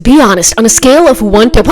Be honest, on a scale of 1 to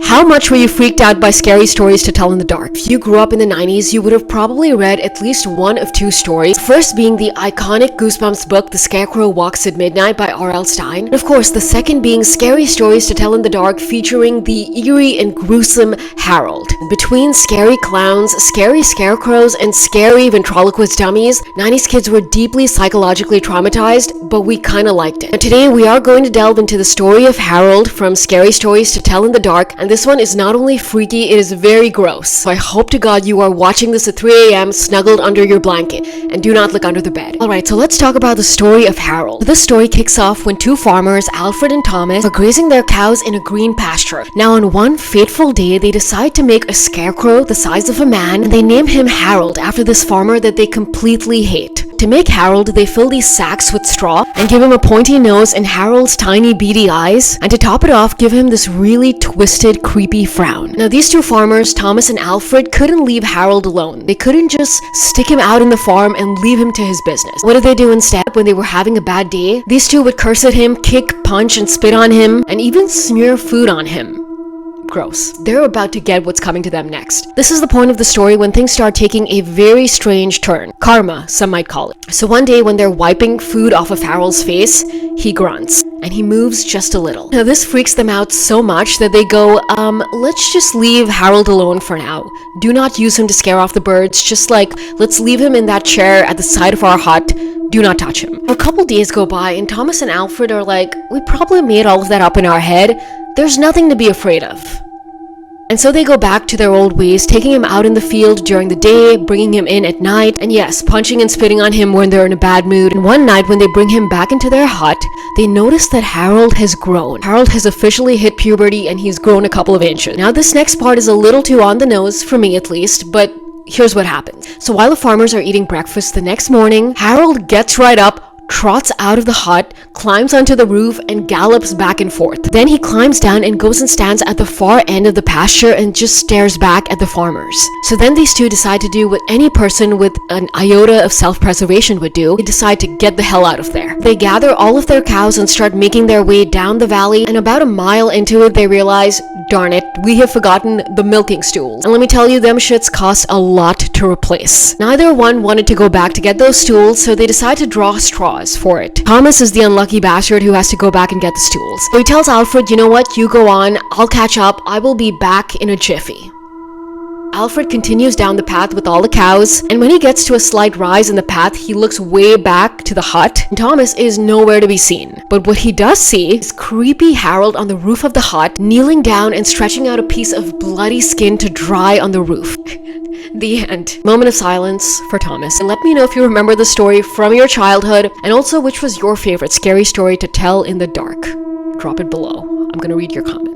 how much were you freaked out by scary stories to tell in the dark? If you grew up in the 90s, you would have probably read at least one of two stories. First being the iconic Goosebumps book, The Scarecrow Walks at Midnight by R.L. Stine. And of course, the second being scary stories to tell in the dark featuring the eerie and gruesome Harold. Between scary clowns, scary scarecrows, and scary ventriloquist dummies, 90s kids were deeply psychologically traumatized, but we kinda liked it. And today we are going to delve into the story of Harold from Scary Stories to Tell in the Dark, and this one is not only freaky, it is very gross. So I hope to God you are watching this at 3 a.m. snuggled under your blanket, and do not look under the bed. Alright, so let's talk about the story of Harold. This story kicks off when two farmers, Alfred and Thomas, are grazing their cows in a green pasture. Now on one fateful day, they decide to make a scarecrow the size of a man, and they name him Harold after this farmer that they completely hate. To make Harold, they fill these sacks with straw and give him a pointy nose and Harold's tiny beady eyes, and to top it off, give him this really twisted, creepy frown. Now these two farmers, Thomas and Alfred, couldn't leave Harold alone. They couldn't just stick him out in the farm and leave him to his business. What did they do instead when they were having a bad day? These two would curse at him, kick, punch, and spit on him, and even smear food on him. Gross. They're about to get what's coming to them next. This is the point of the story when things start taking a very strange turn. Karma, some might call it. So one day when they're wiping food off of Harold's face, he grunts, and he moves just a little. Now this freaks them out so much that they go, let's just leave Harold alone for now. Do not use him to scare off the birds, just let's leave him in that chair at the side of our hut. Do not touch him. A couple days go by and Thomas and Alfred are like, we probably made all of that up in our head. There's nothing to be afraid of. And so they go back to their old ways, taking him out in the field during the day, bringing him in at night, and yes, punching and spitting on him when they're in a bad mood. And one night when they bring him back into their hut, they notice that Harold has grown. Harold has officially hit puberty and he's grown a couple of inches. Now this next part is a little too on the nose, for me at least, but here's what happens. So while the farmers are eating breakfast the next morning, Harold gets right up, trots out of the hut, climbs onto the roof, and gallops back and forth. Then he climbs down and goes and stands at the far end of the pasture and just stares back at the farmers. So then these two decide to do what any person with an iota of self-preservation would do. They decide to get the hell out of there. They gather all of their cows and start making their way down the valley, and about a mile into it they realize, darn it, we have forgotten the milking stools. And let me tell you, them shits cost a lot to replace. Neither one wanted to go back to get those stools, so they decide to draw straws for it. Thomas is the unlucky bastard who has to go back and get the stools. So he tells Alfred, you know what, you go on, I'll catch up, I will be back in a jiffy. Alfred continues down the path with all the cows, and when he gets to a slight rise in the path, he looks way back to the hut, and Thomas is nowhere to be seen. But what he does see is creepy Harold on the roof of the hut, kneeling down and stretching out a piece of bloody skin to dry on the roof. The end. Moment of silence for Thomas. And let me know if you remember the story from your childhood, and also which was your favorite scary story to tell in the dark. Drop it below. I'm gonna read your comments.